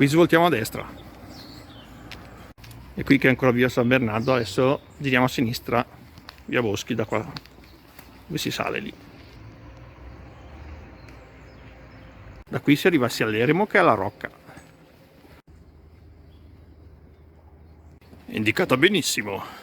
Qui svoltiamo a destra. E qui che è ancora via San Bernardo, adesso giriamo a sinistra, via Boschi, da qua, dove si sale lì. Da qui si arriva sia all'Eremo che alla Rocca. È indicata benissimo.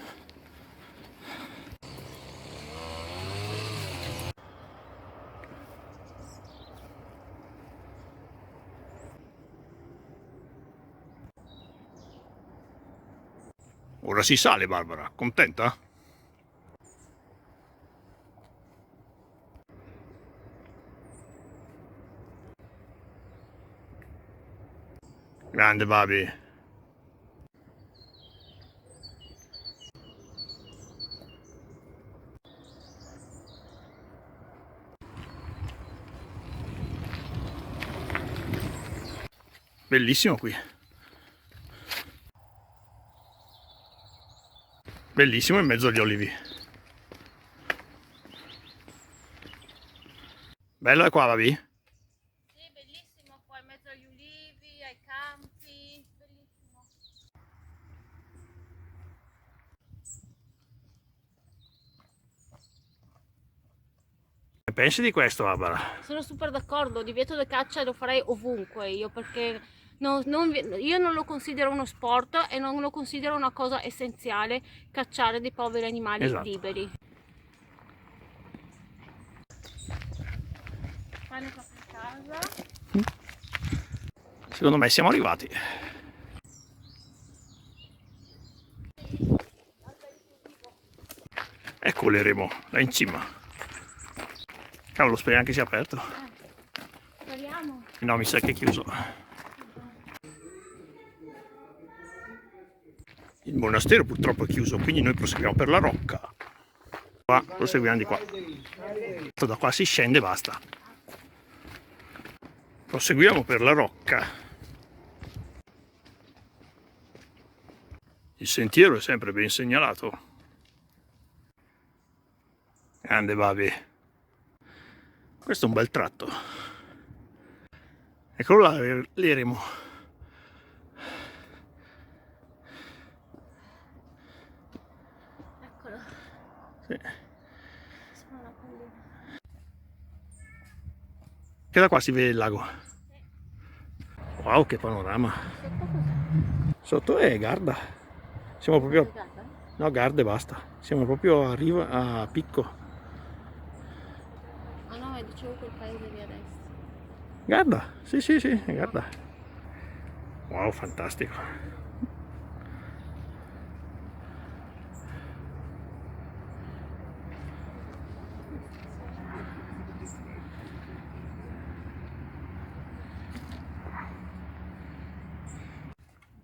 Ora si sale, Barbara, contenta? Grande Babi. Bellissimo qui. Bellissimo in mezzo agli olivi. Bello è qua, Babi? Sì, bellissimo qua in mezzo agli ulivi, ai campi, bellissimo. Che pensi di questo, Barbara? Sono super d'accordo, divieto di caccia lo farei ovunque io, perché io non lo considero uno sport e non lo considero una cosa essenziale cacciare dei poveri animali Esatto. liberi. Pane a casa. Secondo me siamo arrivati. Ecco l'Eremo, là in cima. Cavolo, speriamo che sia aperto. Speriamo. No, mi sa che è chiuso. Il monastero purtroppo è chiuso, quindi noi proseguiamo per la Rocca. Qua, proseguiamo di qua. Da qua si scende e basta. Proseguiamo per la Rocca. Il sentiero è sempre ben segnalato. Grande Babi. Questo è un bel tratto. Eccolo là, l'Eremo. Eccolo. Sì. Sono una pallina. Che da qua si vede il lago. Wow, che panorama. Sotto è Garda. Siamo proprio... No, Garda e basta. Siamo proprio a riva, a picco. Ah no, dicevo quel paese lì a destra. Garda, sì, sì, sì, è Garda. Wow, fantastico.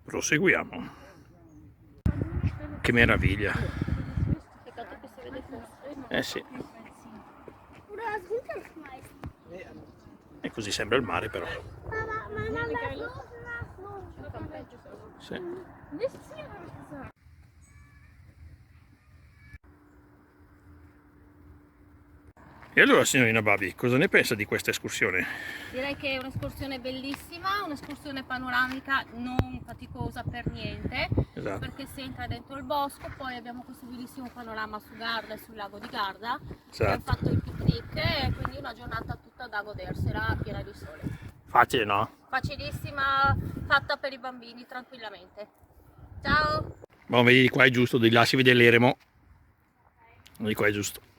Proseguiamo. Che meraviglia. Peccato che si vede questo. Eh sì. E così sembra il mare però. Sì. E allora, signorina Babi, cosa ne pensa di questa escursione? Direi che è un'escursione bellissima, un'escursione panoramica non faticosa per niente, Esatto. perché si entra dentro il bosco, poi abbiamo questo bellissimo panorama su Garda e sul lago di Garda. Esatto. Abbiamo fatto il picnic e quindi una giornata tutta da godersela piena di sole. Facile, no? Facilissima, fatta per i bambini tranquillamente. Ciao! Ma vedi di qua è giusto, di là si vede l'Eremo. Di qua è giusto.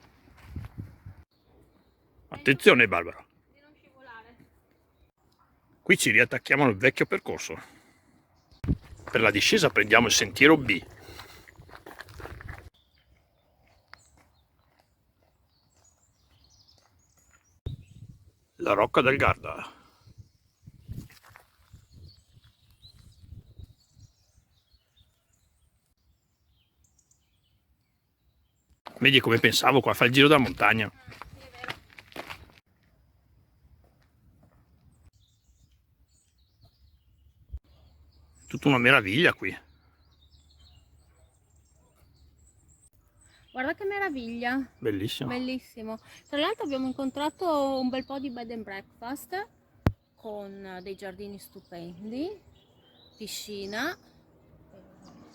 Attenzione Barbara. Di non scivolare. Qui ci riattacchiamo al vecchio percorso. Per la discesa prendiamo il sentiero B. La Rocca del Garda. Vedi come pensavo, qua fa il giro della montagna. Sì, è vero. Tutta una meraviglia qui. Guarda che meraviglia! Bellissimo. Bellissimo. Tra l'altro abbiamo incontrato un bel po' di bed and breakfast con dei giardini stupendi piscina.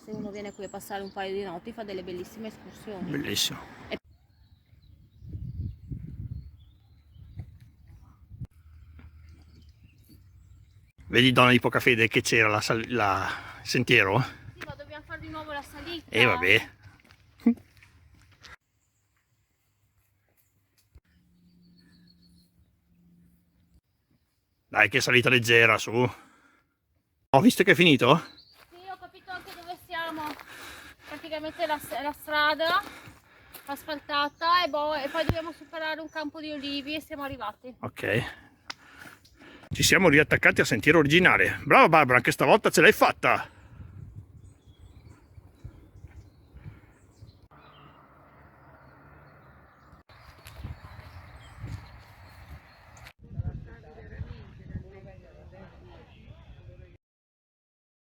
Se uno viene qui a passare un paio di notti fa delle bellissime escursioni. Bellissimo. Vedi, donna di poca fede, che c'era il sentiero? Sì, ma dobbiamo fare di nuovo la salita. E vabbè. Dai, che salita leggera, su. Ho visto che è finito? Sì, ho capito anche dove siamo. Praticamente la strada asfaltata e poi dobbiamo superare un campo di olivi e siamo arrivati. Ok. Ci siamo riattaccati al sentiero originale. Brava Barbara, anche stavolta ce l'hai fatta.